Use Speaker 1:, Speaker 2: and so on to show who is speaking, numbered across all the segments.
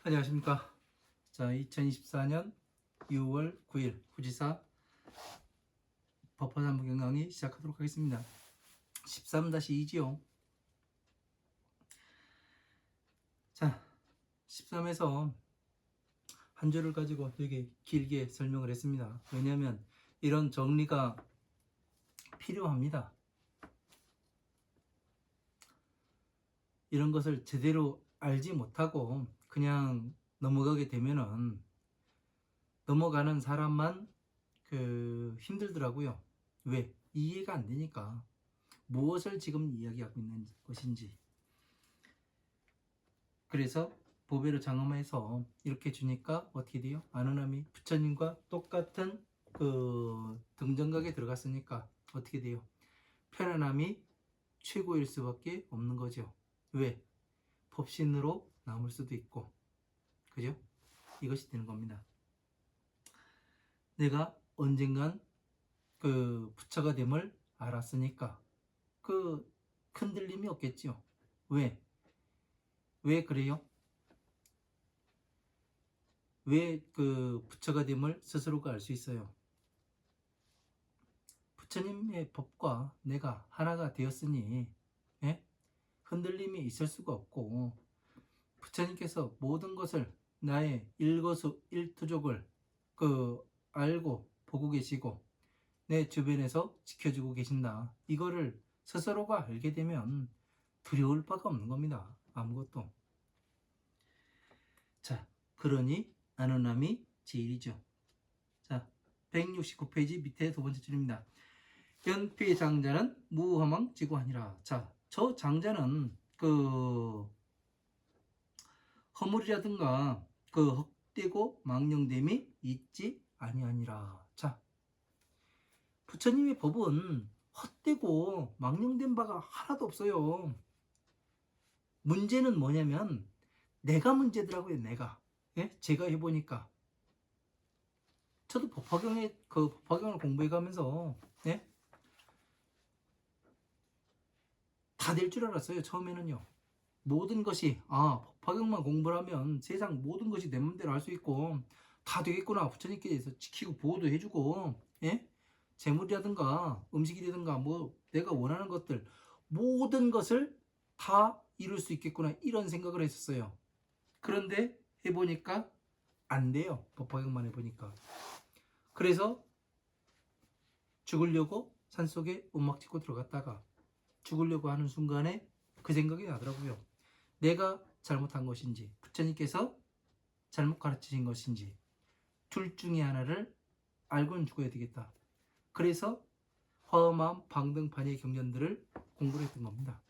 Speaker 1: 안녕하십니까. 자, 2024년 6월 9일 후지사 법화산부 경강의 시작하도록 하겠습니다. 13-2지요. 자, 13에서 한 줄을 가지고 되게 길게 설명을 했습니다. 왜냐하면 이런 정리가 필요합니다. 이런 것을 제대로 알지 못하고 그냥 넘어가게 되면은 넘어가는 사람만 힘들더라고요. 왜? 이해가 안 되니까. 무엇을 지금 이야기하고 있는 것인지. 그래서 보배로 장엄해서 이렇게 주니까 어떻게 돼요? 아누나미 부처님과 똑같은 등정각에 들어갔으니까 어떻게 돼요? 편안함이 최고일 수밖에 없는 거죠. 왜? 법신으로 남을 수도 있고, 그죠? 이것이 되는 겁니다. 내가 언젠간 부처가 됨을 알았으니까 흔들림이 없겠죠. 왜? 왜 그래요? 왜 부처가 됨을 스스로가 알 수 있어요? 부처님의 법과 내가 하나가 되었으니 흔들림이 있을 수가 없고, 부처님께서 모든 것을 나의 일거수 일투족을 알고 보고 계시고 내 주변에서 지켜주고 계신다. 이거를 스스로가 알게 되면 두려울 바가 없는 겁니다. 아무것도. 자, 그러니 아누나미 제일이죠. 자, 169페이지 밑에 두 번째 줄입니다. 연피 장자는 무허망지고하니라. 자, 저 장자는 허물이라든가 헛되고 망령됨이 있지 아니하니라. 자, 부처님의 법은 헛되고 망령된 바가 하나도 없어요. 문제는 뭐냐면 내가 문제더라고요. 내가. 예? 제가 해보니까 저도 법화경을 공부해가면서 예? 다 될 줄 알았어요. 처음에는요. 모든 것이 법화경만 공부를 하면 세상 모든 것이 내 맘대로 할 수 있고 다 되겠구나. 부처님께서 지키고 보호도 해주고 예? 재물이라든가 음식이라든가 뭐 내가 원하는 것들 모든 것을 다 이룰 수 있겠구나 이런 생각을 했었어요. 그런데 해보니까 안 돼요. 법화경만 해보니까. 그래서 죽으려고 산속에 움막 찍고 들어갔다가 죽으려고 하는 순간에 그 생각이 나더라고요. 내가 잘못한 것인지 부처님께서 잘못 가르치신 것인지 둘 중에 하나를 알고는 죽어야 되겠다. 그래서 화엄함 방등판의 경전들을 공부를 했던 겁니다.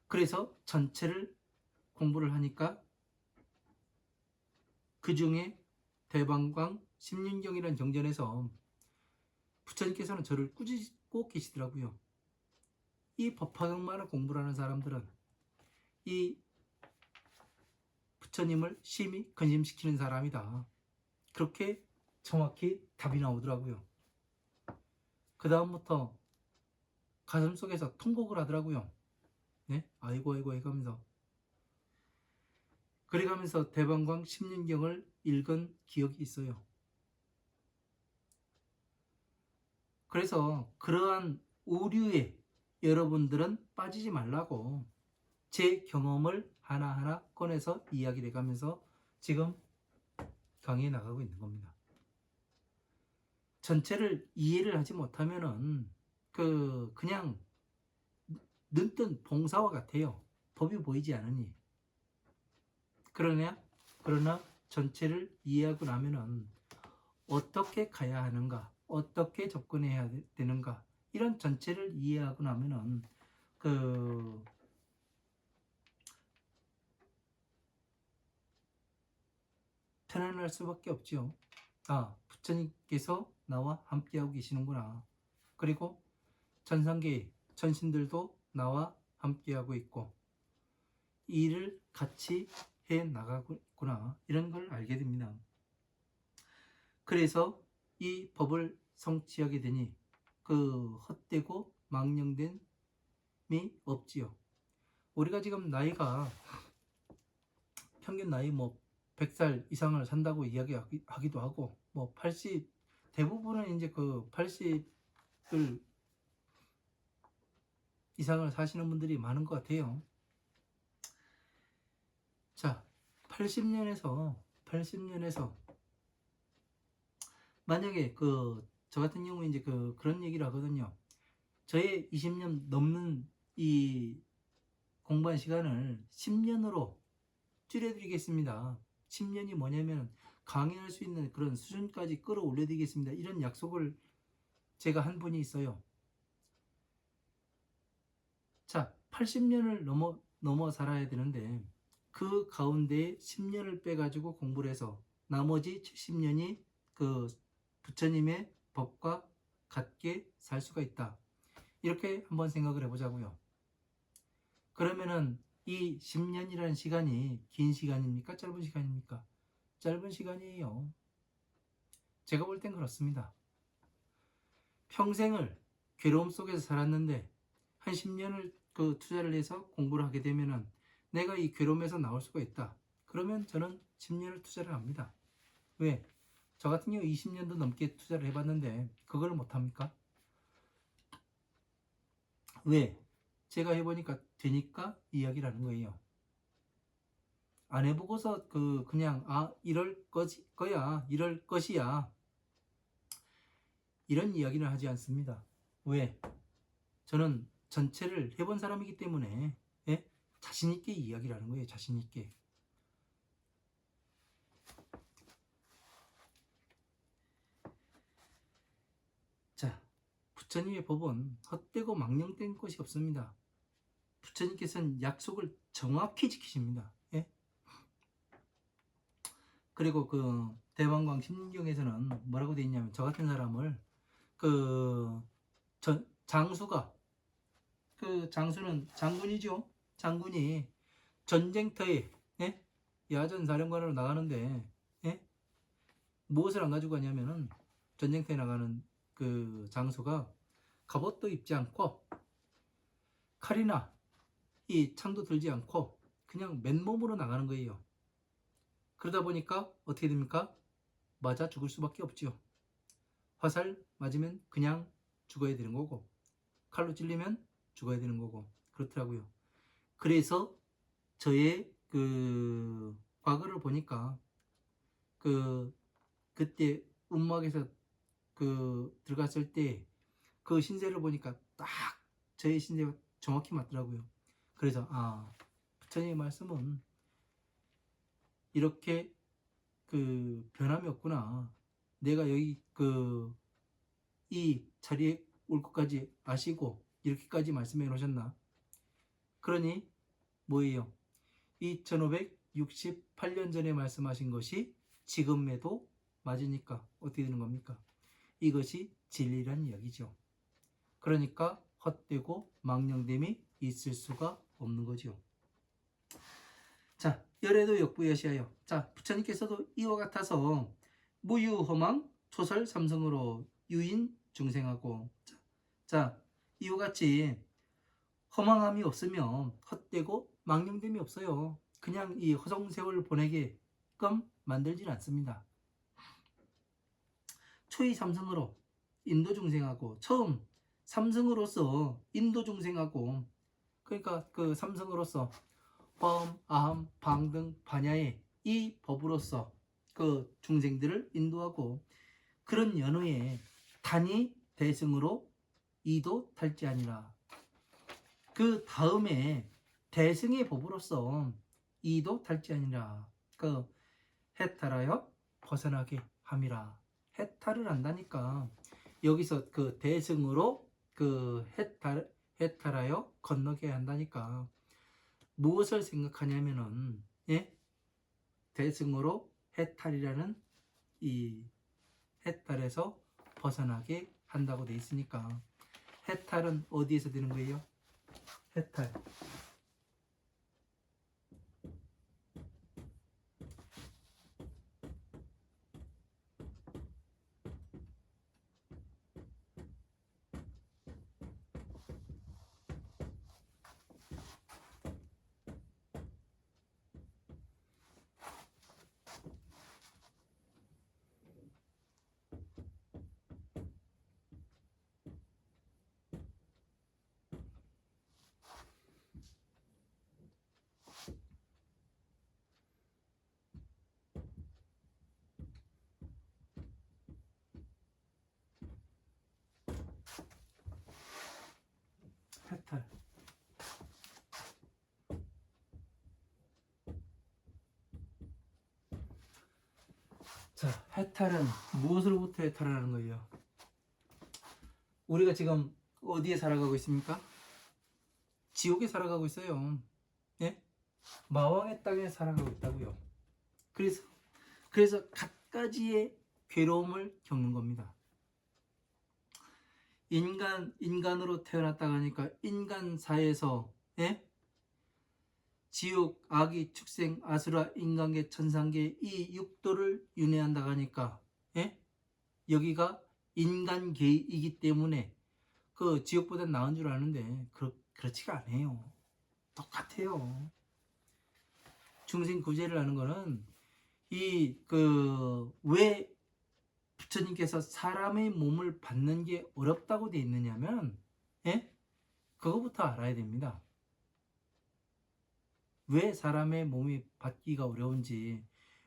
Speaker 1: 그래서 전체를 공부를 하니까 그 중에 대방광 심륜경이라는 경전에서 부처님께서는 저를 꾸짖고 계시더라고요. 이 법화경만을 공부를 하는 사람들은 이 부처님을 심히 근심시키는 사람이다. 그렇게 정확히 답이 나오더라고요. 그 다음부터 가슴속에서 통곡을 하더라고요. 네? 아이고 해가면서. 그래가면서 대방광 심륜경을 읽은 기억이 있어요. 그래서 그러한 오류에 여러분들은 빠지지 말라고 제 경험을 하나하나 꺼내서 이야기를 해가면서 지금 강의에 나가고 있는 겁니다. 전체를 이해를 하지 못하면은 그냥 눈뜬 봉사와 같아요. 법이 보이지 않으니. 그러나 전체를 이해하고 나면은 어떻게 가야 하는가, 어떻게 접근해야 되는가, 이런 전체를 이해하고 나면은 편안할 수밖에 없죠. 부처님께서 나와 함께하고 계시는구나. 그리고 전상계 전신들도 나와 함께하고 있고 이 일을 같이 해 나가구나 이런 걸 알게 됩니다. 그래서 이 법을 성취하게 되니 헛되고 망령됨이 없지요. 우리가 지금 나이가 평균 나이 뭐 100살 이상을 산다고 이야기하기도 하고, 뭐 80, 대부분은 이제 그 80을 이상을 사시는 분들이 많은 것 같아요. 자, 80년에서 만약에 저 같은 경우에 이제 그런 얘기를 하거든요. 저의 20년 넘는 이 공부한 시간을 10년으로 줄여드리겠습니다. 10년이 뭐냐면 강의할 수 있는 그런 수준까지 끌어올려드리겠습니다. 이런 약속을 제가 한 분이 있어요. 자, 80년을 넘어 살아야 되는데 그 가운데 10년을 빼가지고 공부를 해서 나머지 70년이 그 부처님의 법과 같게 살 수가 있다. 이렇게 한번 생각을 해보자고요. 그러면은 이 10년이라는 시간이 긴 시간입니까? 짧은 시간입니까? 짧은 시간이에요. 제가 볼 땐 그렇습니다. 평생을 괴로움 속에서 살았는데 한 10년을 투자를 해서 공부를 하게 되면은 내가 이 괴로움에서 나올 수가 있다. 그러면 저는 10년을 투자를 합니다. 왜? 저 같은 경우 20년도 넘게 투자를 해봤는데 그걸 못합니까? 왜? 제가 해보니까 되니까 이야기를 하는 거예요. 안 해보고서 그냥 이럴 거야, 이럴 것이야, 이런 이야기는 하지 않습니다. 왜? 저는 전체를 해본 사람이기 때문에, 예? 자신 있게 이야기를 하는 거예요. 자신 있게. 자, 부처님의 법은 헛되고 망령된 것이 없습니다. 부처님께서는 약속을 정확히 지키십니다. 예? 그리고 대방광 심경에서는 뭐라고 되어 있냐면 저 같은 사람을 장수가 장수는 장군이죠. 장군이 전쟁터에, 예? 야전 사령관으로 나가는데, 예? 무엇을 안 가지고 가냐면은 전쟁터에 나가는 장수가 갑옷도 입지 않고 칼이나 이 창도 들지 않고 그냥 맨몸으로 나가는 거예요. 그러다 보니까 어떻게 됩니까? 맞아 죽을 수밖에 없죠. 화살 맞으면 그냥 죽어야 되는 거고, 칼로 찔리면 죽어야 되는 거고, 그렇더라고요. 그래서 저의 과거를 보니까 그때 운막에서 들어갔을 때 그 신세를 보니까 딱 저의 신세가 정확히 맞더라고요. 그래서 부처님의 말씀은 이렇게 변함이 없구나. 내가 여기 이 자리에 올 것까지 아시고 이렇게까지 말씀해 놓으셨나? 그러니 뭐예요? 2568년 전에 말씀하신 것이 지금에도 맞으니까 어떻게 되는 겁니까? 이것이 진리란 이야기죠. 그러니까 헛되고 망령됨이 있을 수가 없는 거죠. 자, 열애도 역부여시하여. 자, 부처님께서도 이와 같아서 무유허망 초설 삼성으로 유인 중생하고, 자, 이와 같이 허망함이 없으면 헛되고 망령됨이 없어요. 그냥 이 허송세월을 보내게끔 만들진 않습니다. 초이 삼성으로 인도 중생하고, 처음 삼성으로서 인도 중생하고, 그러니까 삼성으로서 뻔, 아함, 방등, 반야의 이 법으로서 중생들을 인도하고, 그런 연후에 단이 대승으로 이도 탈지아니라. 그 다음에 대승의 법으로서 이도 탈지아니라. 해탈하여 벗어나게 함이라. 해탈을 한다니까 여기서 대승으로 해탈하여 건너게 한다니까 무엇을 생각하냐면은, 예? 대승으로 해탈이라는 이 해탈에서 벗어나게 한다고 돼 있으니까 해탈은 어디에서 되는 거예요? 해탈. 해탈. 자, 해탈은 무엇으로부터 해탈하는 거예요? 우리가 지금 어디에 살아가고 있습니까? 지옥에 살아가고 있어요. 예? 마왕의 땅에 살아가고 있다고요. 그래서 갖가지의 괴로움을 겪는 겁니다. 인간으로 태어났다가 하니까 인간사에서, 예? 지옥, 악의, 축생, 아수라, 인간계, 천상계 이 육도를 윤회한다고 하니까, 예? 여기가 인간계이기 때문에 그 지옥보다 나은 줄 아는데 그렇지가 않아요. 똑같아요. 중생 구제를 하는 거는 왜 부처님께서 사람의 몸을 받는 게 어렵다고 되어 있느냐면, 예? 그거부터 알아야 됩니다. 왜 사람의 몸이 받기가 어려운지,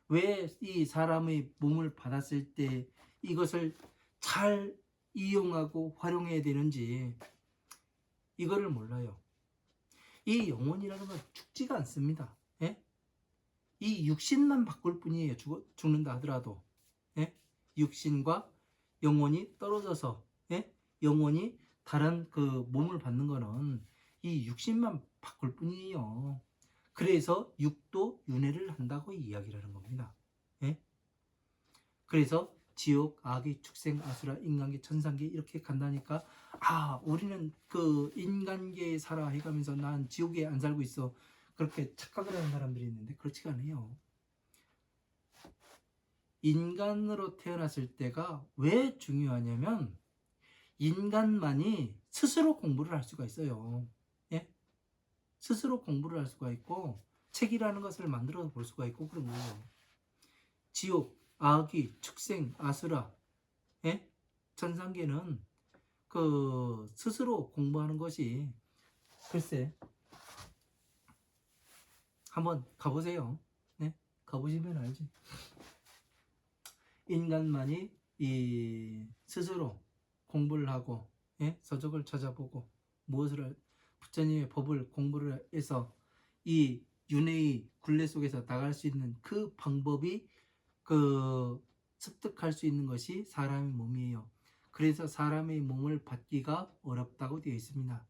Speaker 1: 왜 이 사람의 몸을 받았을 때 이것을 잘 이용하고 활용해야 되는지 이거를 몰라요. 이 영혼이라는 건 죽지가 않습니다. 예? 이 육신만 바꿀 뿐이에요. 죽는다 하더라도, 예? 육신과 영혼이 떨어져서, 예? 영혼이 다른 그 몸을 받는 거는 이 육신만 바꿀 뿐이에요. 그래서 육도 윤회를 한다고 이야기를 하는 겁니다. 예? 그래서 지옥, 악의, 축생, 아수라, 인간계, 천상계 이렇게 간다니까, 우리는 그 인간계에 살아 해가면서 난 지옥에 안 살고 있어, 그렇게 착각을 하는 사람들이 있는데 그렇지가 않아요. 인간으로 태어났을 때가 왜 중요하냐면 인간만이 스스로 공부를 할 수가 있어요. 예? 스스로 공부를 할 수가 있고 책이라는 것을 만들어 볼 수가 있고 그런 거예요. 지옥, 악의, 축생, 아수라, 예? 천상계는 그 스스로 공부하는 것이, 글쎄, 한번 가보세요. 네? 가보시면 알지. 인간만이 이 스스로 공부를 하고, 예? 서적을 찾아보고 부처님의 법을 공부를 해서 이 윤회의 굴레 속에서 나갈 수 있는 그 방법이 습득할 수 있는 것이 사람의 몸이에요. 그래서 사람의 몸을 받기가 어렵다고 되어 있습니다.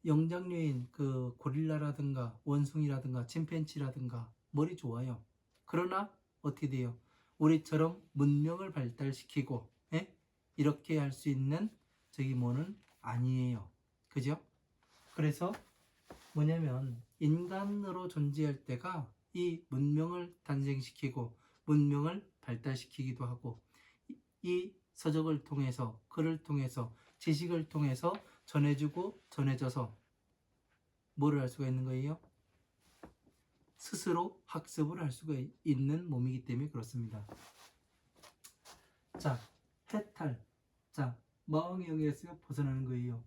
Speaker 1: 영장류인 고릴라라든가 원숭이라든가 침팬지라든가 머리 좋아요. 그러나 어떻게 돼요? 우리처럼 문명을 발달시키고, 예? 이렇게 할 수 있는 저기 뭐는 아니에요. 그죠? 그래서 뭐냐면 인간으로 존재할 때가 이 문명을 탄생시키고 문명을 발달시키기도 하고, 이 서적을 통해서, 글을 통해서, 지식을 통해서 전해주고 전해져서 뭐를 할 수가 있는 거예요? 스스로 학습을 할 수가 있는 몸이기 때문에 그렇습니다. 자, 해탈. 자, 마음의 영역에서 벗어나는 거예요.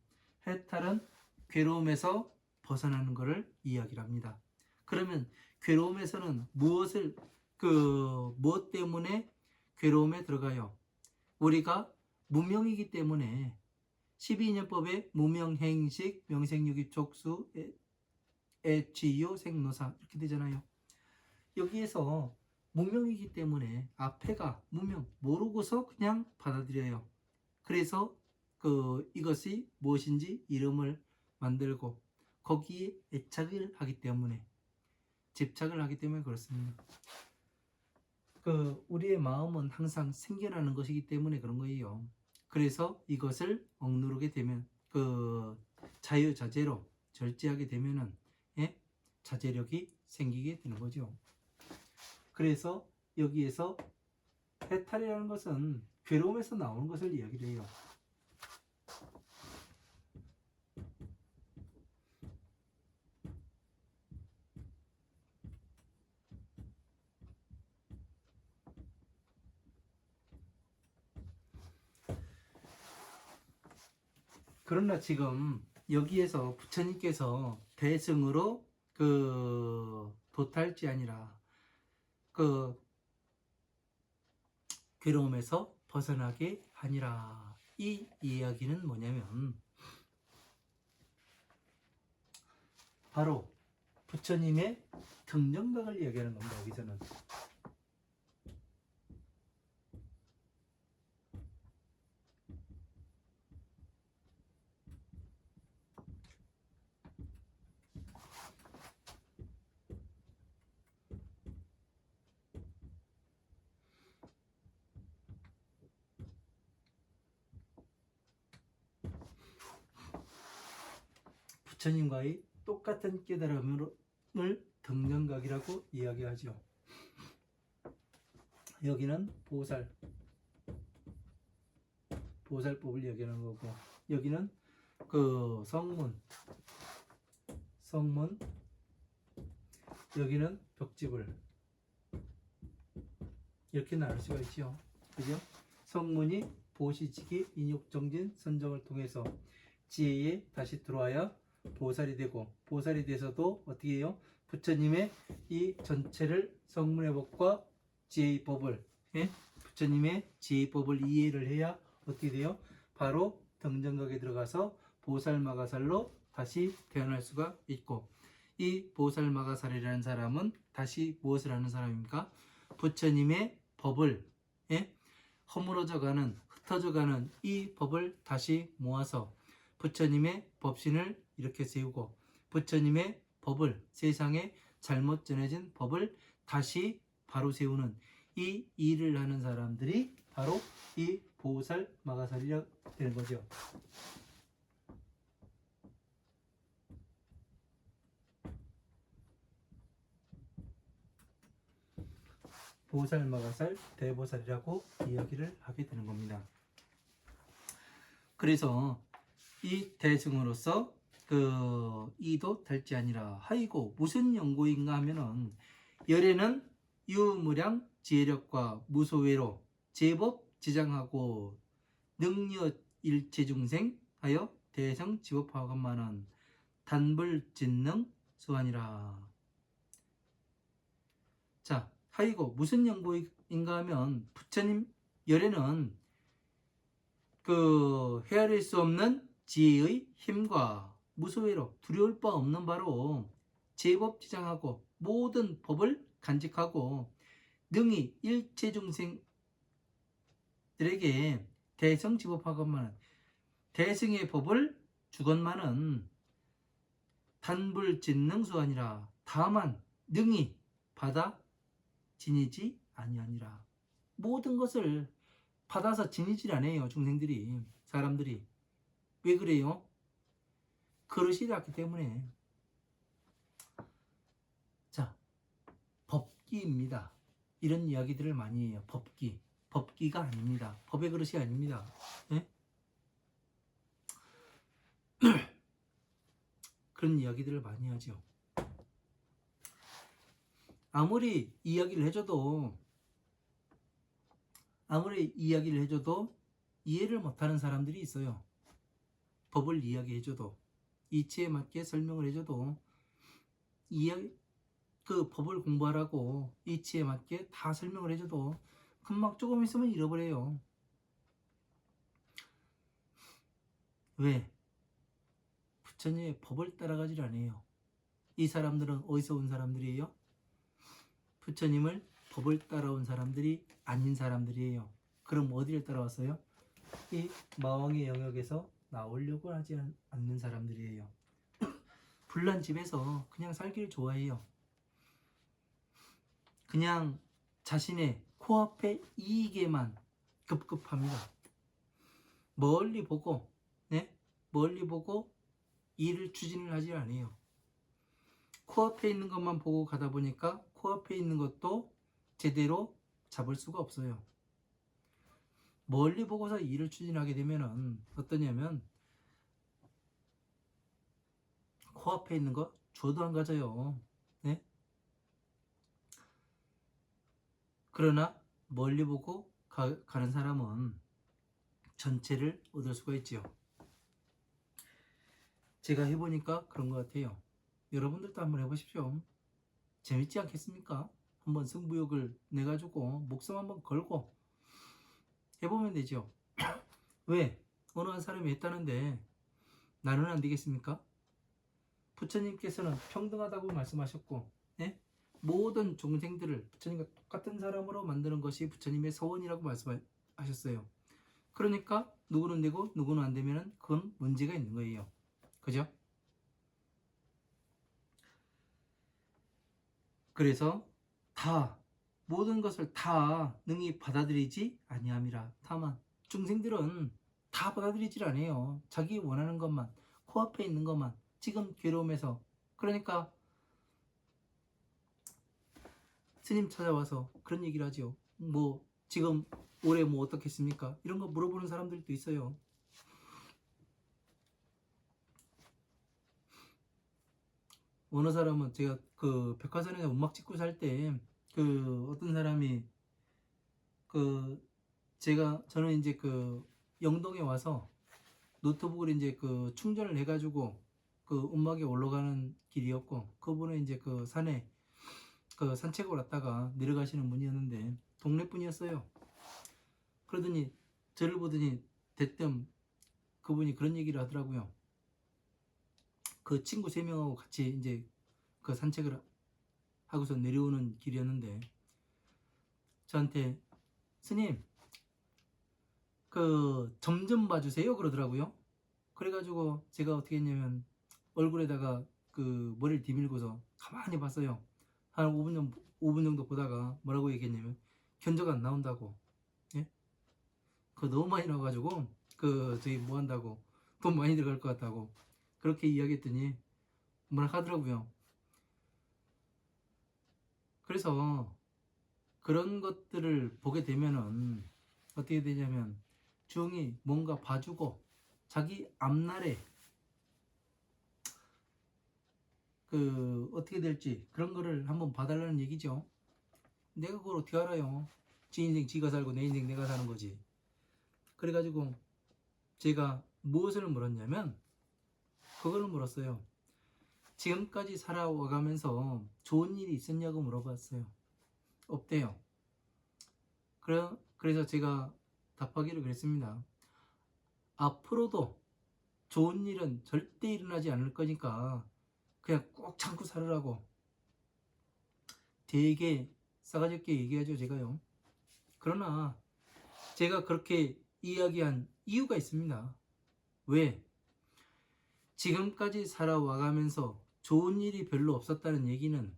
Speaker 1: 해탈은 괴로움에서 벗어나는 것을 이야기를 합니다. 그러면 괴로움에서는 무엇 때문에 괴로움에 들어가요? 우리가 무명이기 때문에 12인연법에 무명행식, 명생유기, 족수, 애취요, 생노사 이렇게 되잖아요. 여기에서 무명이기 때문에 앞에가 무명, 모르고서 그냥 받아들여요. 그래서 이것이 무엇인지 이름을 만들고 거기에 애착을 하기 때문에, 집착을 하기 때문에 그렇습니다. 우리의 마음은 항상 생겨나는 것이기 때문에 그런 거예요. 그래서 이것을 억누르게 되면, 자유자재로 절제하게 되면은, 예? 자제력이 생기게 되는 거죠. 그래서 여기에서 해탈이라는 것은 괴로움에서 나오는 것을 이야기를 해요. 그러나 지금 여기에서 부처님께서 대승으로 도탈지 아니라 괴로움에서 벗어나게 하니라, 이 이야기는 뭐냐면 바로 부처님의 등정각을 이야기하는 겁니다. 여기서는. 부처님과의 똑같은 깨달음을 등정각이라고 이야기하죠. 여기는 보살법을 이야기하는 거고, 여기는 그 성문, 여기는 벽집을 이렇게 나눌 수가 있죠. 그죠? 성문이 보시치기, 인욕정진, 선정을 통해서 지혜에 다시 들어와야 보살이 되고, 보살이 돼서도 어떻게 해요? 부처님의 이 전체를 성문의 법과 지혜의 법을, 부처님의 지혜의 법을 이해를 해야 어떻게 돼요? 바로 등정각에 들어가서 보살마가살로 다시 태어날 수가 있고, 이 보살마가살이라는 사람은 다시 무엇을 하는 사람입니까? 부처님의 법을, 허물어져가는, 흩어져가는 이 법을 다시 모아서 부처님의 법신을 이렇게 세우고, 부처님의 법을, 세상에 잘못 전해진 법을 다시 바로 세우는 이 일을 하는 사람들이 바로 이 보살마가살이라 되는 거죠. 보살마가살, 대보살이라고 이야기를 하게 되는 겁니다. 그래서 이 대승으로서 그 이도 될지 아니라 하이고 무슨 연고인가 하면은, 열에는 유무량 지혜력과 무소외로 제법 지장하고 능력 일체중생 하여 대성 지법화관만은 단불진능 수환이라. 자, 하이고 무슨 연고인가 하면, 부처님 열에는 그 헤아릴 수 없는 지혜의 힘과 무소외로 두려울 바 없는 바로 제법 지장하고 모든 법을 간직하고 능히 일체 중생들에게 대성지법하건만은, 대승의 법을 주건만은 단불진능수아니라. 다만 능히 받아 지니지 아니하니라. 모든 것을 받아서 지니질 않아요. 중생들이, 사람들이. 왜 그래요? 그릇이 작기 때문에. 자, 법기입니다. 이런 이야기들을 많이 해요. 법기가 아닙니다. 법의 그릇이 아닙니다. 네? 그런 이야기들을 많이 하죠. 아무리 이야기를 해줘도 이해를 못하는 사람들이 있어요. 법을 이야기해줘도, 이치에 맞게 설명을 해줘도, 그 법을 공부하라고 이치에 맞게 다 설명을 해줘도 금방 조금 있으면 잃어버려요. 왜? 부처님의 법을 따라가질 않아요. 이 사람들은 어디서 온 사람들이에요? 부처님을 법을 따라온 사람들이 아닌 사람들이에요. 그럼 어디를 따라왔어요? 이 마왕의 영역에서 나오려고 하지 않는 사람들이에요. 불난 집에서 그냥 살기를 좋아해요. 그냥 자신의 코앞의 이익에만 급급합니다. 멀리 보고 일을 추진을 하지 않아요. 코앞에 있는 것만 보고 가다 보니까 코앞에 있는 것도 제대로 잡을 수가 없어요. 멀리 보고서 일을 추진하게 되면은 어떠냐면, 코앞에 있는 거 줘도 안 가져요. 네? 그러나 멀리 보고 가는 사람은 전체를 얻을 수가 있지요. 제가 해보니까 그런 것 같아요. 여러분들도 한번 해보십시오. 재밌지 않겠습니까? 한번 승부욕을 내가지고 목숨 한번 걸고 해보면 되죠. 왜? 어느 한 사람이 했다는데 나는 안 되겠습니까? 부처님께서는 평등하다고 말씀하셨고, 예? 모든众생들을 부처님과 똑같은 사람으로 만드는 것이 부처님의 서원이라고 말씀하셨어요. 그러니까 누구는 되고 누구는 안 되면 그건 문제가 있는 거예요. 그죠? 그래서 다 모든 것을 다 능히 받아들이지 아니함이라. 다만 중생들은 다 받아들이질 않아요. 자기 원하는 것만, 코앞에 있는 것만, 지금 괴로움에서. 그러니까 스님 찾아와서 그런 얘기를 하죠. 뭐 지금 올해 뭐 어떻겠습니까? 이런 거 물어보는 사람들도 있어요. 어느 사람은 제가 그 백화점에 음악 찍고 살 때 그 어떤 사람이 그 저는 이제 그 영동에 와서 노트북을 이제 그 충전을 해가지고 그 음악에 올라가는 길이었고, 그분은 이제 그 산에 그 산책을 왔다가 내려가시는 분이었는데 동네 분이었어요. 그러더니 저를 보더니 대뜸 그분이 그런 얘기를 하더라고요. 그 친구 3명하고 같이 이제 그 산책을 하고서 내려오는 길이었는데 저한테 스님 그 점 좀 봐주세요 그러더라고요. 그래가지고 제가 어떻게 했냐면 얼굴에다가 그 머리를 디밀고서 가만히 봤어요. 한 5분 정도 보다가 뭐라고 얘기했냐면 견적 안 나온다고. 예? 그거 너무 많이 나와가지고 그 저희 뭐 한다고 돈 많이 들어갈 것 같다고 그렇게 이야기했더니 뭐라 하더라고요. 그래서 그런 것들을 보게 되면은 어떻게 되냐면 중이 뭔가 봐주고 자기 앞날에 그 어떻게 될지 그런 거를 한번 봐달라는 얘기죠. 내가 그걸 어떻게 알아요? 지 인생 지가 살고 내 인생 내가 사는 거지. 그래가지고 제가 무엇을 물었냐면 그거를 물었어요. 지금까지 살아와가면서 좋은 일이 있었냐고 물어봤어요. 없대요. 그래서 제가 답하기를 그랬습니다. 앞으로도 좋은 일은 절대 일어나지 않을 거니까 그냥 꼭 참고 살으라고 되게 싸가지 없게 얘기하죠, 제가요. 그러나 제가 그렇게 이야기한 이유가 있습니다. 왜? 지금까지 살아와가면서 좋은 일이 별로 없었다는 얘기는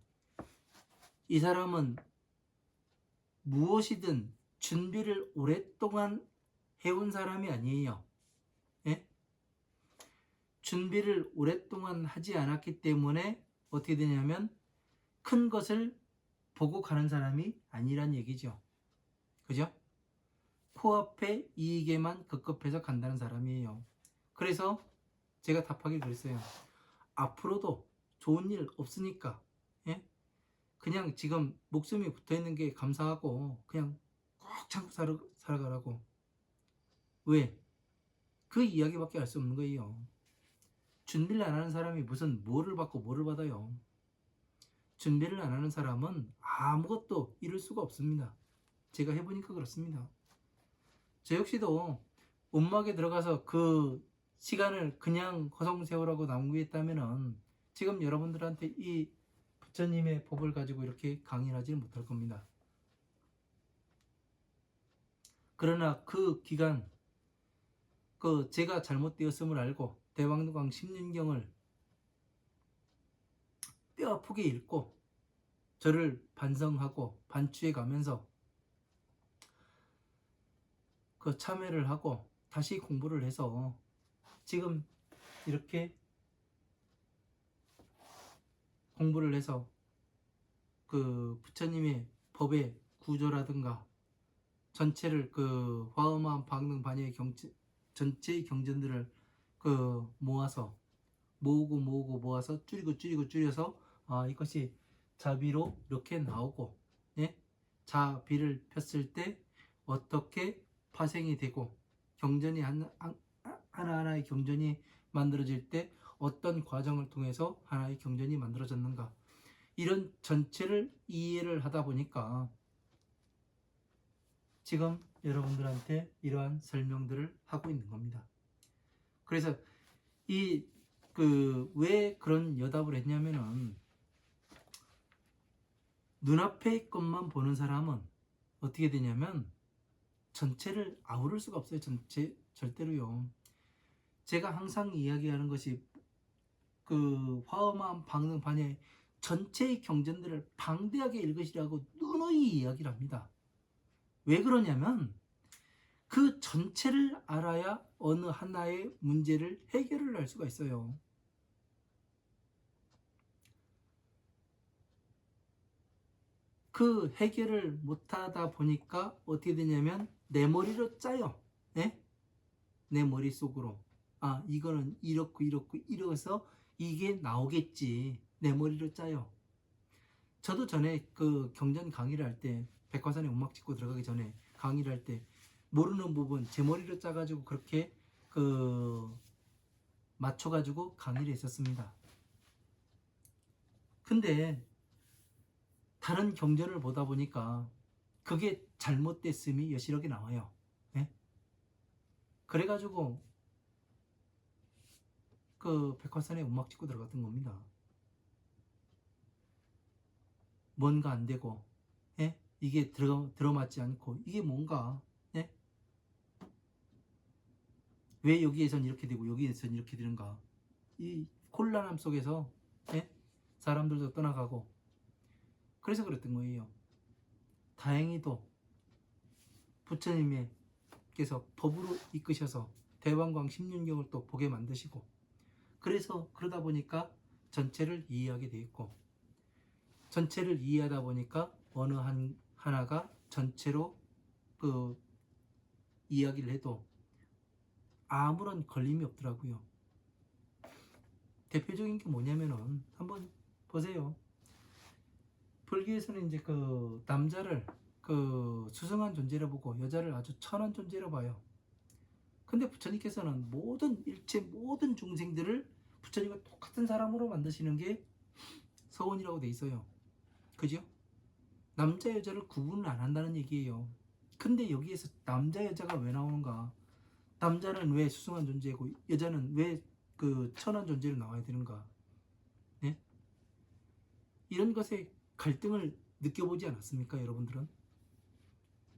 Speaker 1: 이 사람은 무엇이든 준비를 오랫동안 해온 사람이 아니에요. 예? 준비를 오랫동안 하지 않았기 때문에 어떻게 되냐면 큰 것을 보고 가는 사람이 아니란 얘기죠. 그죠? 코앞에 이익에만 급급해서 간다는 사람이에요. 그래서 제가 답하길 그랬어요. 앞으로도 좋은 일 없으니까, 예? 그냥 지금 목숨이 붙어있는 게 감사하고 그냥 꼭 참고 살아가라고. 왜? 그 이야기밖에 할 수 없는 거예요. 준비를 안 하는 사람이 무슨 뭐를 받고 뭐를 받아요. 준비를 안 하는 사람은 아무것도 이룰 수가 없습니다. 제가 해보니까 그렇습니다. 저 역시도 음악에 들어가서 그 시간을 그냥 허송세월하고 낭비했다면은 지금 여러분들한테 이 부처님의 법을 가지고 이렇게 강의를 하지는 못할 겁니다. 그러나 그 기간 그 제가 잘못되었음을 알고 대왕도강 10년경을 뼈아프게 읽고 저를 반성하고 반추해 가면서 그 참회를 하고 다시 공부를 해서 지금 이렇게 공부를 해서 그 부처님의 법의 구조라든가 전체를 그 화엄한 방능 반야의 전체의 경전들을 그 모으고 모아서 줄여서 이것이 자비로 이렇게 나오고, 예? 자비를 폈을 때 어떻게 파생이 되고 경전이 하나하나의 경전이 만들어질 때 어떤 과정을 통해서 하나의 경전이 만들어졌는가, 이런 전체를 이해를 하다 보니까 지금 여러분들한테 이러한 설명들을 하고 있는 겁니다. 그래서 이 왜 그런 여답을 했냐면은 눈앞의 것만 보는 사람은 어떻게 되냐면 전체를 아우를 수가 없어요. 절대로요. 제가 항상 이야기하는 것이 화엄한 방능반야의 전체의 경전들을 방대하게 읽으시라고 누누이 이야기를 합니다. 왜 그러냐면 그 전체를 알아야 어느 하나의 문제를 해결을 할 수가 있어요. 그 해결을 못하다 보니까 어떻게 되냐면 내 머리로 짜요. 네? 내 머릿속으로 이거는 이렇고 이렇고 이래서 이게 나오겠지. 내 머리로 짜요. 저도 전에 그 경전 강의를 할 때 백화산에 음악 찍고 들어가기 전에 강의를 할 때 모르는 부분 제 머리로 짜가지고 그렇게 맞춰가지고 강의를 했었습니다. 근데 다른 경전을 보다 보니까 그게 잘못됐음이 여실하게 나와요. 네? 그래가지고 그 백화산에 음악 찍고 들어갔던 겁니다. 뭔가 안 되고, 예? 이게 들어맞지 않고, 이게 뭔가, 예? 왜 여기에선 이렇게 되고, 여기에선 이렇게 되는가? 이 혼란함 속에서, 예? 사람들도 떠나가고, 그래서 그랬던 거예요. 다행히도 부처님께서 법으로 이끄셔서 대왕광 16경을 또 보게 만드시고, 그래서 그러다 보니까 전체를 이해하게 돼 있고, 전체를 이해하다 보니까 어느 하나가 전체로 이야기를 해도 아무런 걸림이 없더라고요. 대표적인 게 뭐냐면은 한번 보세요. 불교에서는 이제 남자를 수승한 존재로 보고 여자를 아주 천한 존재로 봐요. 근데 부처님께서는 일체 모든 중생들을 부처님과 똑같은 사람으로 만드시는 게 서원이라고 돼 있어요. 그죠? 남자 여자를 구분을 안 한다는 얘기예요. 근데 여기에서 남자 여자가 왜 나오는가? 남자는 왜 수승한 존재고 여자는 왜 천한 존재로 나와야 되는가? 네? 이런 것에 갈등을 느껴보지 않았습니까, 여러분들은?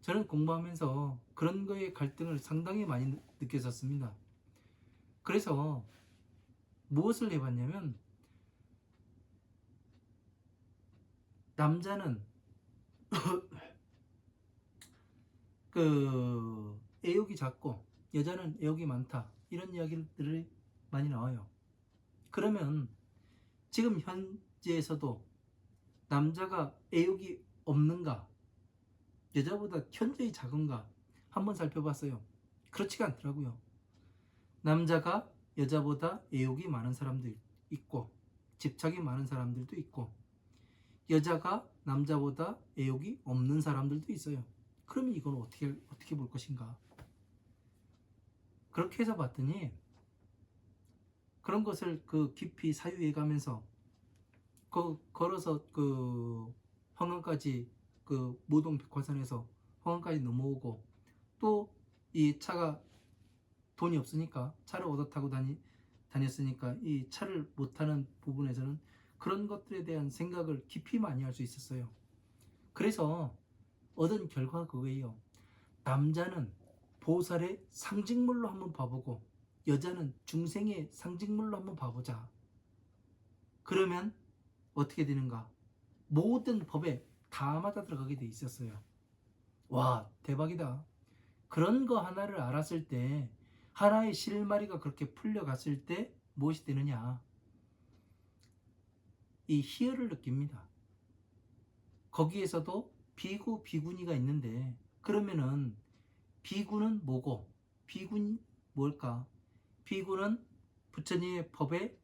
Speaker 1: 저는 공부하면서 그런 거에 갈등을 상당히 많이 느꼈었습니다. 그래서 무엇을 해봤냐면 남자는 애욕이 작고 여자는 애욕이 많다 이런 이야기들이 많이 나와요. 그러면 지금 현재에서도 남자가 애욕이 없는가 여자보다 현저히 작은가 한번 살펴봤어요. 그렇지가 않더라고요. 남자가 여자보다 애욕이 많은 사람도 있고 집착이 많은 사람들도 있고 여자가 남자보다 애욕이 없는 사람들도 있어요. 그러면 이건 어떻게 볼 것인가? 그렇게 해서 봤더니 그런 것을 깊이 사유해 가면서 걸어서 황안까지 모동 백화산에서 황안까지 넘어오고 또 이 차가 돈이 없으니까 차를 얻어 타고 다녔으니까 이 차를 못 타는 부분에서는 그런 것들에 대한 생각을 깊이 많이 할 수 있었어요. 그래서 얻은 결과가 그거예요. 남자는 보살의 상징물로 한번 봐보고 여자는 중생의 상징물로 한번 봐보자. 그러면 어떻게 되는가? 모든 법에 다 맞아 들어가게 돼 있었어요. 와, 대박이다. 그런 거 하나를 알았을 때 하나의 실마리가 그렇게 풀려갔을 때 무엇이 되느냐? 이 희열을 느낍니다. 거기에서도 비구, 비구니가 있는데 그러면은 비구는 뭐고 비구니 뭘까? 비구는 부처님의 법에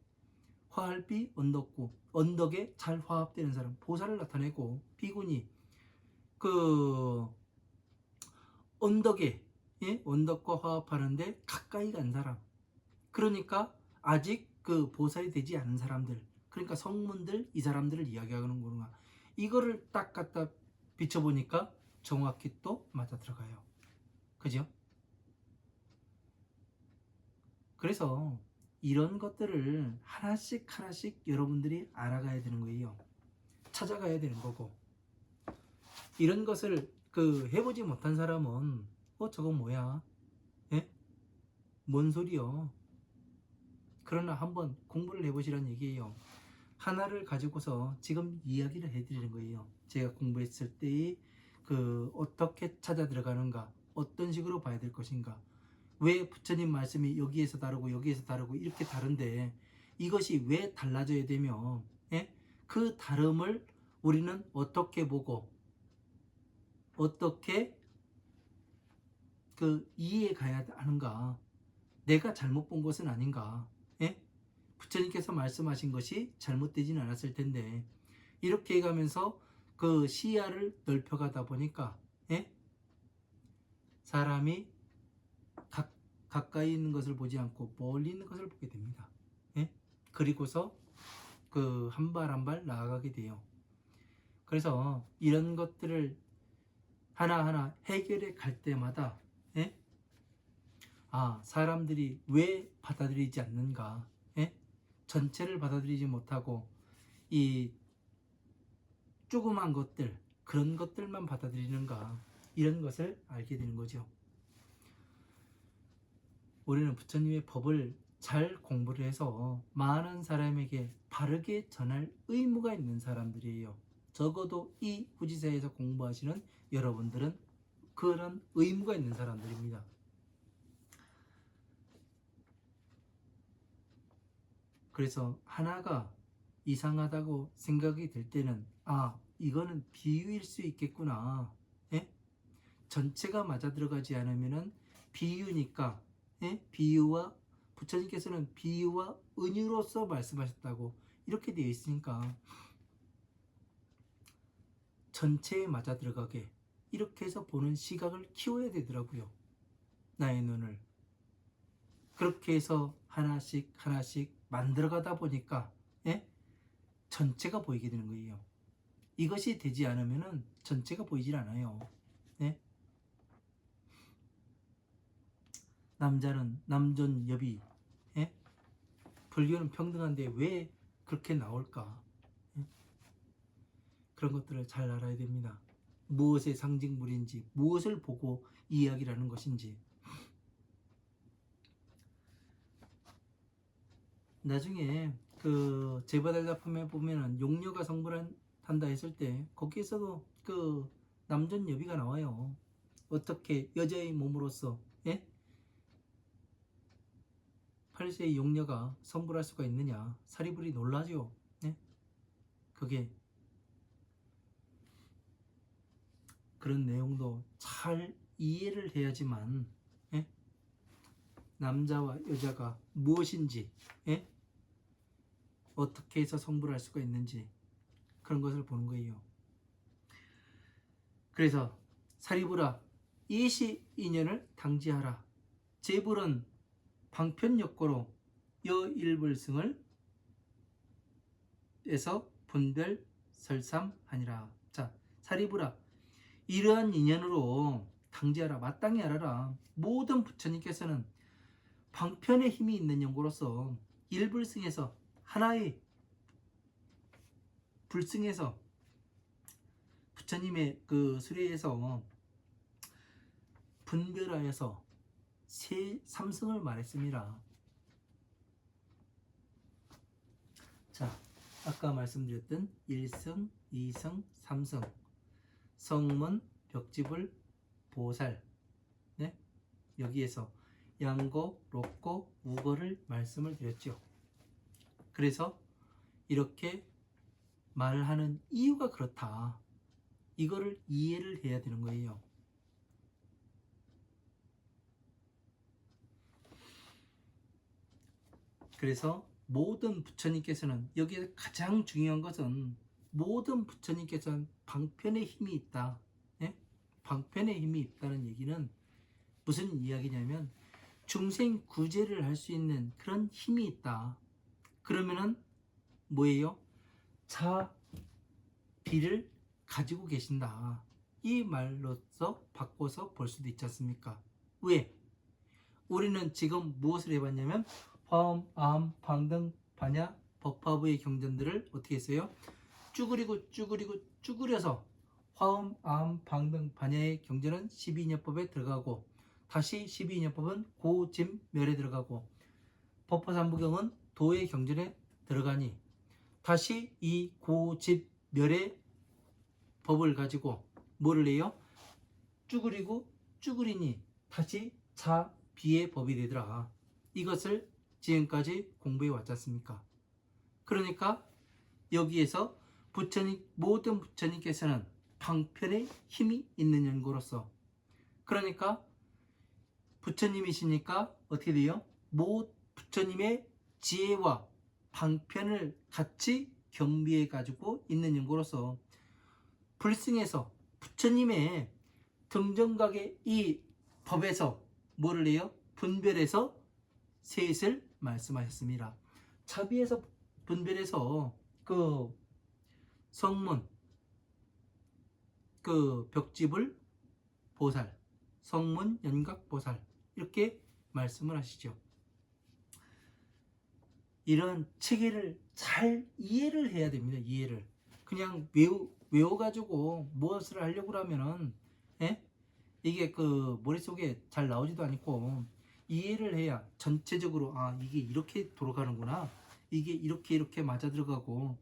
Speaker 1: 화할비 언덕구 언덕에 잘 화합되는 사람 보살을 나타내고 비구니 언덕에 언덕과 화합하는데 가까이 간 사람 그러니까 아직 보살이 되지 않은 사람들 그러니까 성문들 이 사람들을 이야기하는 거구나. 이거를 딱 갖다 비춰보니까 정확히 또 맞아 들어가요. 그죠? 그래서 이런 것들을 하나씩 하나씩 여러분들이 알아가야 되는 거예요. 찾아가야 되는 거고, 이런 것을 해보지 못한 사람은 저거 뭐야? 예? 뭔 소리요? 그러나 한번 공부를 해보시란 얘기예요. 하나를 가지고서 지금 이야기를 해드리는 거예요. 제가 공부했을 때의 어떻게 찾아 들어가는가, 어떤 식으로 봐야 될 것인가, 왜 부처님 말씀이 여기에서 다르고 여기에서 다르고 이렇게 다른데 이것이 왜 달라져야 되며, 예? 그 다름을 우리는 어떻게 보고 어떻게 이해해 가야 하는가, 내가 잘못 본 것은 아닌가, 예? 부처님께서 말씀하신 것이 잘못되진 않았을 텐데 이렇게 해가면서 시야를 넓혀가다 보니까, 예? 사람이 가까이 있는 것을 보지 않고 멀리 있는 것을 보게 됩니다. 예? 그리고서 한 발 한 발 나아가게 돼요. 그래서 이런 것들을 하나하나 해결해 갈 때마다, 예? 사람들이 왜 받아들이지 않는가, 예? 전체를 받아들이지 못하고 이 조그만 것들, 그런 것들만 받아들이는가, 이런 것을 알게 되는 거죠. 우리는 부처님의 법을 잘 공부를 해서 많은 사람에게 바르게 전할 의무가 있는 사람들이에요. 적어도 이 후지사에서 공부하시는 여러분들은 그런 의무가 있는 사람들입니다. 그래서 하나가 이상하다고 생각이 들 때는 이거는 비유일 수 있겠구나, 예? 전체가 맞아 들어가지 않으면은 비유니까, 예? 부처님께서는 비유와 은유로서 말씀하셨다고 이렇게 되어 있으니까 전체에 맞아 들어가게 이렇게 해서 보는 시각을 키워야 되더라고요. 나의 눈을. 그렇게 해서 하나씩 하나씩 만들어가다 보니까, 예? 전체가 보이게 되는 거예요. 이것이 되지 않으면은 전체가 보이질 않아요. 예? 남자는 남존 여비, 예? 불교는 평등한데 왜 그렇게 나올까? 예? 그런 것들을 잘 알아야 됩니다. 무엇의 상징물인지, 무엇을 보고 이야기를 하는 것인지. 나중에 제바달라품에 보면은 용녀가 성불한다 했을 때 거기에서도 남존 여비가 나와요. 어떻게 여자의 몸으로서, 예? 8세의 용녀가 성불할 수가 있느냐. 사리불이 놀라죠. 예? 그게 그런 내용도 잘 이해를 해야지만, 예? 남자와 여자가 무엇인지, 예? 어떻게 해서 성불할 수가 있는지 그런 것을 보는 거예요. 그래서 사리불아 이시 인연을 당지하라. 제불은 방편역고로 여일불승을 에서 분별 설삼하니라. 자, 사리불아 이러한 인연으로 당지하라. 마땅히 알아라. 모든 부처님께서는 방편의 힘이 있는 연고로서 일불승에서 하나의 불승에서 부처님의 수레에서 분별하여서 삼승을 말했습니다. 자, 아까 말씀드렸던 1승, 2승, 3승 성문, 벽지불, 보살, 네? 여기에서 양고, 록고, 우거를 말씀을 드렸죠. 그래서 이렇게 말을 하는 이유가 그렇다. 이거를 이해를 해야 되는 거예요. 그래서 모든 부처님께서는 여기에 가장 중요한 것은 모든 부처님께서는 방편의 힘이 있다. 예? 방편의 힘이 있다는 얘기는 무슨 이야기냐면 중생 구제를 할 수 있는 그런 힘이 있다. 그러면은 뭐예요? 자비를 가지고 계신다. 이 말로서 바꿔서 볼 수도 있지 않습니까? 왜? 우리는 지금 무엇을 해봤냐면 화음, 아함, 방등, 반야, 법화부의 경전들을 어떻게 했어요? 쭈그려서 화음, 아함, 방등, 반야의 경전은 12인연법에 들어가고 다시 12인연법은 고짐멸에 들어가고 법화삼부경은 도의 경전에 들어가니 다시 이 고집멸의 법을 가지고 뭐를 해요? 쭈그리니 다시 자비의 법이 되더라. 이것을 지금까지 공부해 왔지 않습니까? 그러니까 여기에서 모든 부처님께서는 방편에 힘이 있는 연고로서, 그러니까 부처님이시니까 어떻게 돼요? 부처님의 지혜와 방편을 같이 경비해 가지고 있는 연고로서 불승해서 부처님의 등정각의 이 법에서 뭐를 해요? 분별해서 셋을 말씀하셨습니다. 자비에서 분별해서 그 성문, 그 벽지불 보살, 성문 연각 보살 이렇게 말씀을 하시죠. 이런 체계를 잘 이해를 해야 됩니다. 이해를 그냥 외워가지고 무엇을 하려고 하면은 이게 그 머릿속에 잘 나오지도 않고 이해를 해야 전체적으로 이게 이렇게 돌아가는구나, 이게 이렇게 맞아 들어가고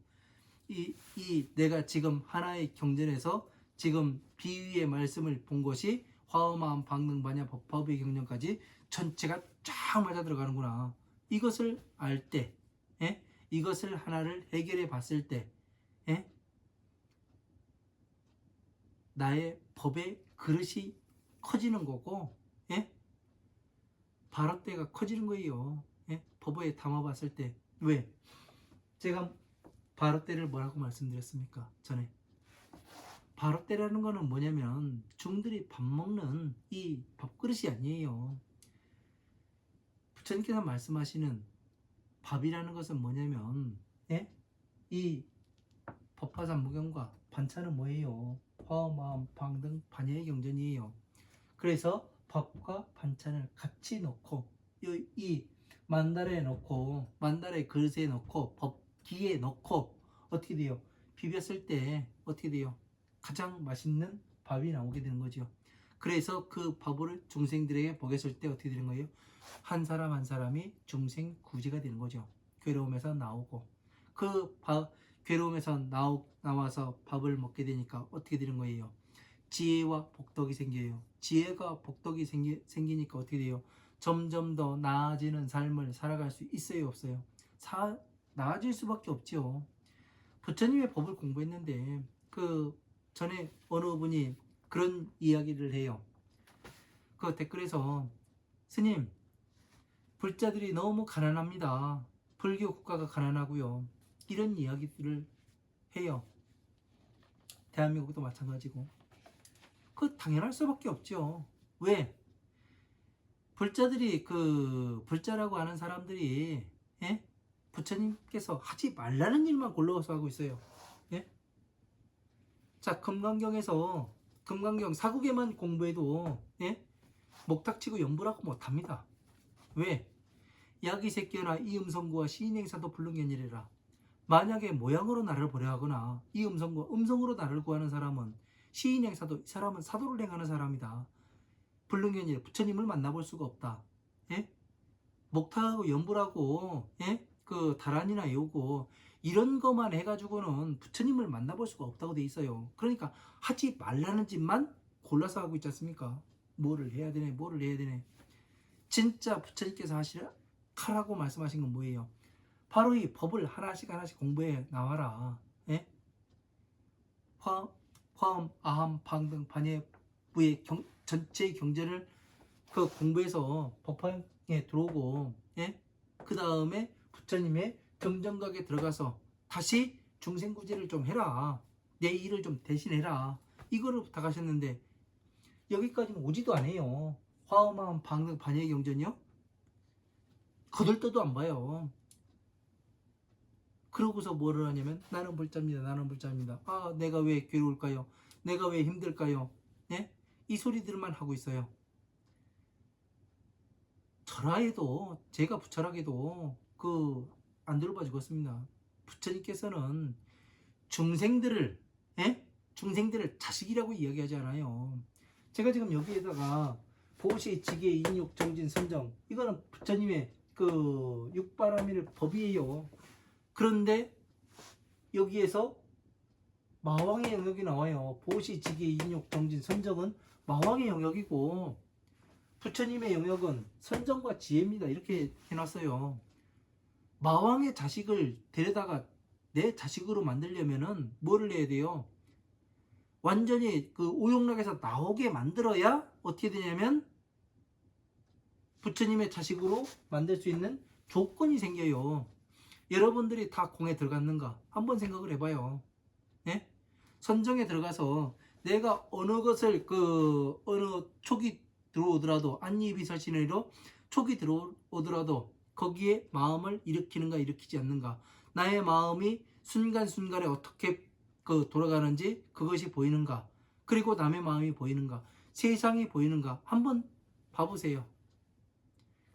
Speaker 1: 이 내가 지금 하나의 경전에서 지금 비유의 말씀을 본 것이 화엄함 방능 반야 법화의 경전까지 전체가 쫙 맞아 들어가는구나, 이것을 알 때, 이것을 하나를 해결해 봤을 때 나의 법의 그릇이 커지는 거고 바로때가 커지는 거예요. 법에 담아봤을 때. 왜? 제가 바로때를 뭐라고 말씀드렸습니까? 전에 바로때라는 거는 뭐냐면 중들이 밥 먹는 이 밥그릇이 아니에요. 부처님께서 말씀하시는 밥이라는 것은 뭐냐면 이 법화삼무경과 반찬은 뭐예요? 화엄, 방등, 반야의 경전이에요. 그래서 밥과 반찬을 같이 넣고 이 만달에 넣고 만달의 그릇에 넣고 법기에 넣고 어떻게 돼요? 비볐을 때 어떻게 돼요? 가장 맛있는 밥이 나오게 되는 거죠. 그래서 그 밥을 중생들에게 먹였을 때 어떻게 되는 거예요? 한 사람 한 사람이 중생 구제가 되는 거죠. 괴로움에서 나오고 그 괴로움에서 나와서 밥을 먹게 되니까 어떻게 되는 거예요? 지혜와 복덕이 생겨요. 지혜가 복덕이 생기니까 어떻게 돼요? 점점 더 나아지는 삶을 살아갈 수 있어요, 없어요? 나아질 수밖에 없죠. 부처님의 법을 공부했는데 그 전에 어느 분이 그런 이야기를 해요. 그 댓글에서 스님, 불자들이 너무 가난합니다. 불교 국가가 가난하고요. 이런 이야기들을 해요. 대한민국도 마찬가지고. 그 당연할 수밖에 없죠. 왜? 불자라고 하는 사람들이 부처님께서 하지 말라는 일만 골라서 하고 있어요. 자, 금강경 사국에만 공부해도 목탁치고 연불하고 못합니다. 왜? 야기새끼나 이음성구와 시인행사도 불능견이래라. 만약에 모양으로 나를 보려 하거나 이음성구와 음성으로 나를 구하는 사람은 시인행사도, 이 사람은 사도를 행하는 사람이다. 불능견이래. 부처님을 만나볼 수가 없다. 목탁하고 연불하고 그 다란이나 외우고 이런 것만 해가지고는 부처님을 만나볼 수가 없다고 돼 있어요. 그러니까 하지 말라는 짓만 골라서 하고 있지 않습니까? 뭐를 해야 되네. 진짜 부처님께서 하라고 말씀하신 건 뭐예요? 바로 이 법을 하나씩 공부해 나와라. 화음, 아함, 방등, 반예부의 전체 경전을 그 공부해서 법화에 들어오고 그 다음에 부처님의 경전각에 들어가서 다시 중생구제를 좀 해라. 내 일을 좀 대신해라. 이거를 부탁하셨는데 여기까지는 오지도 않아요. 화엄, 방등, 반야의 경전이요? 거들떠도 안 봐요. 그러고서 뭐를 하냐면 나는 불자입니다. 내가 왜 괴로울까요? 내가 왜 힘들까요? 이 소리들만 하고 있어요. 철화에도 제가 부철하게도 안 돌봐 죽었습니다. 부처님께서는 중생들을 예? 중생들을 자식이라고 이야기하지 않아요. 제가 지금 여기에다가 보시, 지계, 인육, 정진, 선정, 이거는 부처님의 육바라밀 법이에요. 그런데 여기에서 마왕의 영역이 나와요. 보시, 지계, 인육, 정진, 선정은 마왕의 영역이고 부처님의 영역은 선정과 지혜입니다. 이렇게 해놨어요. 마왕의 자식을 데려다가 내 자식으로 만들려면은 뭐를 해야 돼요? 완전히 오용락에서 나오게 만들어야 어떻게 되냐면 부처님의 자식으로 만들 수 있는 조건이 생겨요. 여러분들이 다 공에 들어갔는가? 한번 생각을 해봐요. 예? 선정에 들어가서 내가 어느 것을 어느 촉이 들어오더라도 안니비설신의로 촉이 들어오더라도 거기에 마음을 일으키는가 일으키지 않는가, 나의 마음이 순간순간에 어떻게 돌아가는지 그것이 보이는가, 그리고 남의 마음이 보이는가, 세상이 보이는가 한번 봐보세요.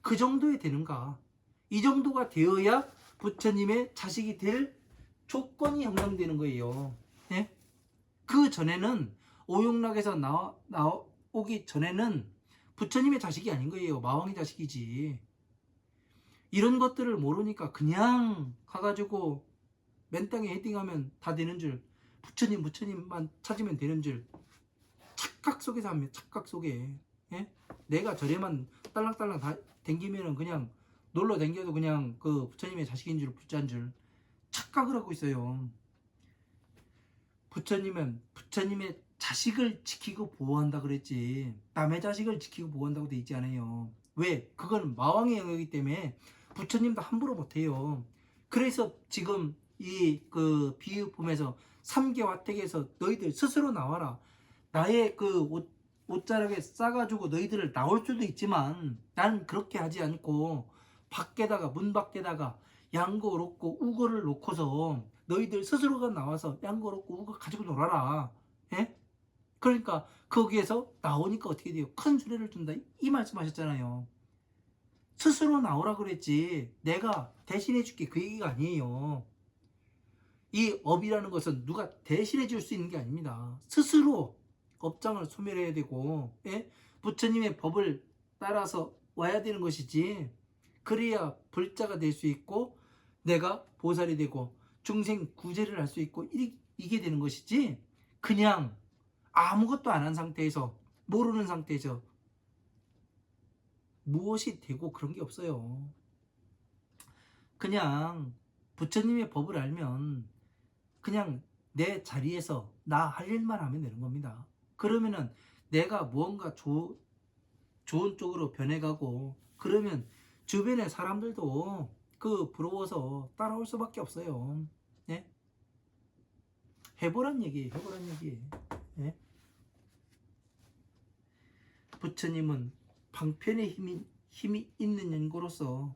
Speaker 1: 그 정도에 되는가? 이 정도가 되어야 부처님의 자식이 될 조건이 형성되는 거예요. 예? 그 전에는 오용락에서 나오기 전에는 부처님의 자식이 아닌 거예요. 마왕의 자식이지. 이런 것들을 모르니까 그냥 가가지고 맨 땅에 헤딩하면 다 되는 줄, 부처님만 찾으면 되는 줄 착각 속에서 합니다. 착각 속에. 예? 내가 절에만 딸랑딸랑 다 댕기면은 그냥 놀러 댕겨도 그냥 부처님의 자식인 줄 붙잡은 줄 착각을 하고 있어요. 부처님은 부처님의 자식을 지키고 보호한다 그랬지 남의 자식을 지키고 보호한다고 돼 있지 않아요. 왜? 그건 마왕의 영역이기 때문에 부처님도 함부로 못해요. 그래서 지금 이 비유품에서 3개 와택에서 너희들 스스로 나와라. 나의 옷자락에 싸가지고 너희들을 나올 수도 있지만 나는 그렇게 하지 않고 밖에다가, 문 밖에다가 양거 놓고 우거를 놓고서 너희들 스스로가 나와서 양거 놓고 우거 가지고 놀아라. 예? 그러니까 거기에서 나오니까 어떻게 돼요? 큰 수레를 준다 이 말씀하셨잖아요. 스스로 나오라 그랬지 내가 대신해 줄게 그 얘기가 아니에요. 이 업이라는 것은 누가 대신해 줄 수 있는 게 아닙니다. 스스로 업장을 소멸해야 되고, 예? 부처님의 법을 따라서 와야 되는 것이지. 그래야 불자가 될 수 있고 내가 보살이 되고 중생 구제를 할 수 있고 이게 되는 것이지. 그냥 아무것도 안 한 상태에서, 모르는 상태에서 무엇이 되고 그런 게 없어요. 그냥 부처님의 법을 알면 그냥 내 자리에서 나 할 일만 하면 되는 겁니다. 그러면은 내가 무언가 좋은 쪽으로 변해가고, 그러면 주변의 사람들도 부러워서 따라올 수밖에 없어요. 예? 해보란 얘기예요. 해보란 얘기예요. 예? 부처님은 방편의 힘이 있는 연고로서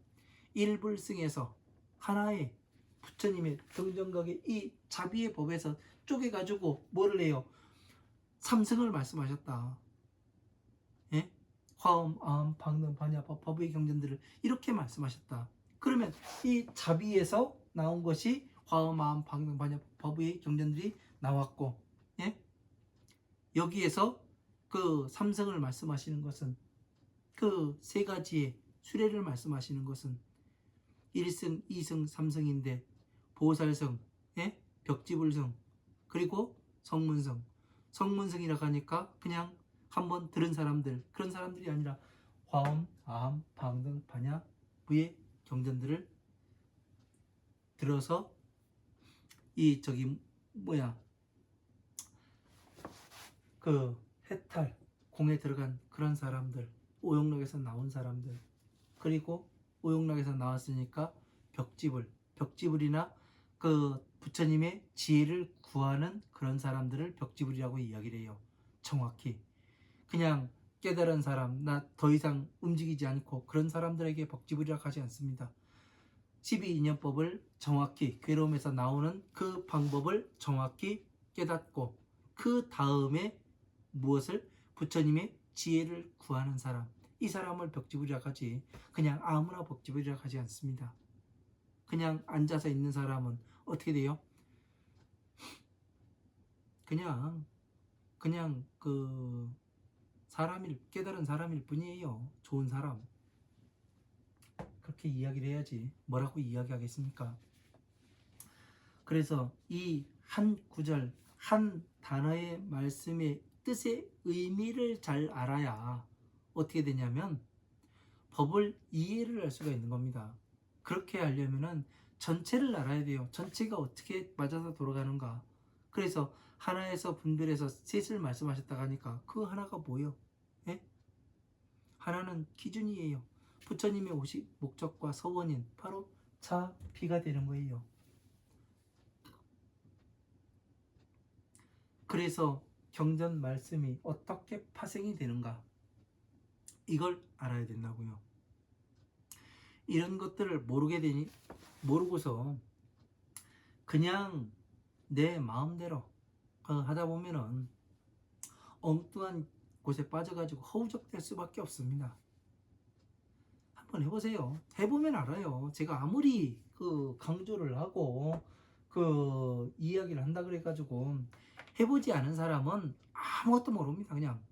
Speaker 1: 일불승에서 하나의 부처님의 경전각의 이 자비의 법에서 쪼개가지고 뭐를 해요? 삼승을 말씀하셨다. 예? 화엄, 아함, 방능, 반야, 법의 경전들을 이렇게 말씀하셨다. 그러면 이 자비에서 나온 것이 화엄, 아함, 방능, 반야, 법의 경전들이 나왔고, 예? 여기에서 삼승을 말씀하시는 것은, 세 가지의 수레를 말씀하시는 것은 1승, 2승, 3승인데 보살승, 예? 벽지불승, 그리고 성문승. 성문승이라고 하니까 그냥 한번 들은 사람들, 그런 사람들이 아니라 화엄, 아함, 방등, 반야, 부의 경전들을 들어서 해탈, 공에 들어간 그런 사람들, 오용락에서 나온 사람들, 그리고 오용락에서 나왔으니까 벽지불이나 부처님의 지혜를 구하는 그런 사람들을 벽지불이라고 이야기를 해요. 정확히 그냥 깨달은 사람, 나 더 이상 움직이지 않고 그런 사람들에게 벽지불이라고 하지 않습니다. 12인연법을 정확히, 괴로움에서 나오는 그 방법을 정확히 깨닫고 그 다음에 무엇을? 부처님의 지혜를 구하는 사람, 이 사람을 벽지부리라 하지 그냥 아무나 벽지부리라 하지 않습니다. 그냥 앉아서 있는 사람은 어떻게 돼요? 그냥 그 깨달은 사람일 뿐이에요. 좋은 사람. 그렇게 이야기를 해야지 뭐라고 이야기하겠습니까? 그래서 이 한 구절, 한 단어의 말씀의 뜻의 의미를 잘 알아야 어떻게 되냐면 법을 이해를 할 수가 있는 겁니다. 그렇게 하려면은 전체를 알아야 돼요. 전체가 어떻게 맞아서 돌아가는가. 그래서 하나에서 분별해서 셋을 말씀하셨다고 하니까 그 하나가 뭐예요? 예? 하나는 기준이에요. 부처님의 오직 목적과 서원인 바로 차, 피가 되는 거예요. 그래서 경전 말씀이 어떻게 파생이 되는가 이걸 알아야 된다고요. 이런 것들을 모르고서 그냥 내 마음대로 하다 보면은 엉뚱한 곳에 빠져가지고 허우적될 수밖에 없습니다. 한번 해보세요. 해보면 알아요. 제가 아무리 강조를 하고 이야기를 한다 그래가지고 해보지 않은 사람은 아무것도 모릅니다. 그냥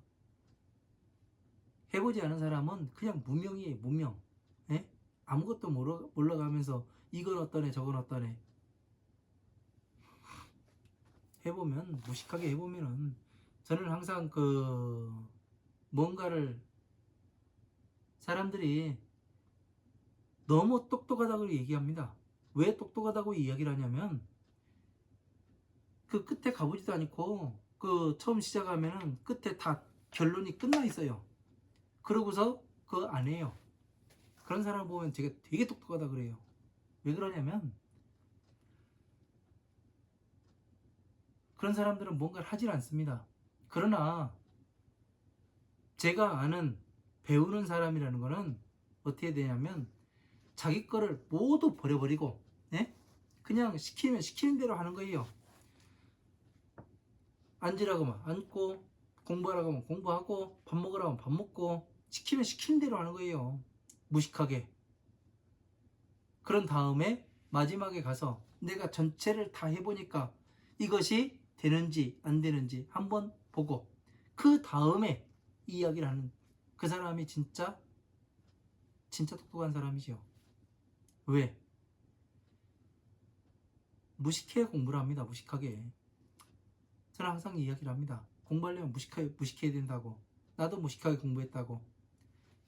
Speaker 1: 해보지 않은 사람은 그냥 무명이에요. 무명. 예? 아무것도 몰라가면서 이건 어떠네 저건 어떠네. 해보면 무식하게 해보면은 저는 항상 뭔가를 사람들이 너무 똑똑하다고 얘기합니다. 왜 똑똑하다고 이야기를 하냐면 그 끝에 가보지도 않고 처음 시작하면은 끝에 다 결론이 끝나 있어요. 그러고서 안 해요. 그런 사람을 보면 제가 되게 똑똑하다 그래요. 왜 그러냐면 그런 사람들은 뭔가를 하질 않습니다. 그러나 제가 아는 배우는 사람이라는 거는 어떻게 되냐면 자기 거를 모두 버려버리고 그냥 시키면 시키는 대로 하는 거예요. 앉으라고 하면 앉고 공부하라고 하면 공부하고 밥 먹으라고 하면 밥 먹고 시키면 시키는 대로 하는 거예요. 무식하게. 그런 다음에 마지막에 가서 내가 전체를 다 해보니까 이것이 되는지 안 되는지 한번 보고 그 다음에 이야기를 하는 그 사람이 진짜 똑똑한 사람이죠. 왜? 무식해야 공부를 합니다. 무식하게. 저는 항상 이야기를 합니다. 공부하려면 무식해야 된다고. 나도 무식하게 공부했다고.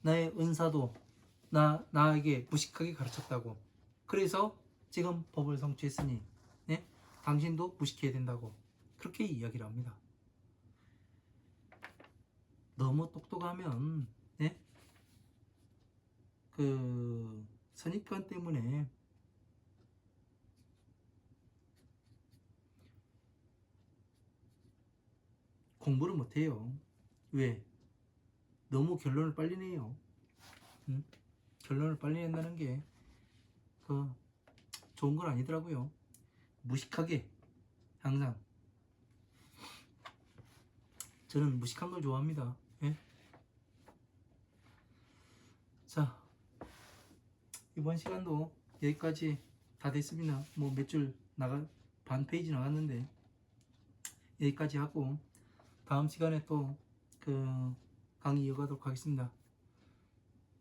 Speaker 1: 나의 은사도 나에게 무식하게 가르쳤다고. 그래서 지금 법을 성취했으니 당신도 무식해야 된다고. 그렇게 이야기를 합니다. 너무 똑똑하면 선입관 때문에 공부를 못해요. 왜? 너무 결론을 빨리 내요. 결론을 빨리 낸다는 게 좋은 건 아니더라고요. 무식하게 항상 저는 무식한 걸 좋아합니다. 자, 이번 시간도 여기까지 다 됐습니다. 뭐 몇 줄 반 페이지 나갔는데 여기까지 하고 다음 시간에 또 강의 이어가도록 하겠습니다.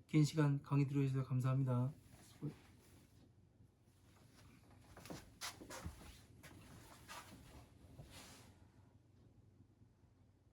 Speaker 1: 긴 시간 강의 들어주셔서 감사합니다.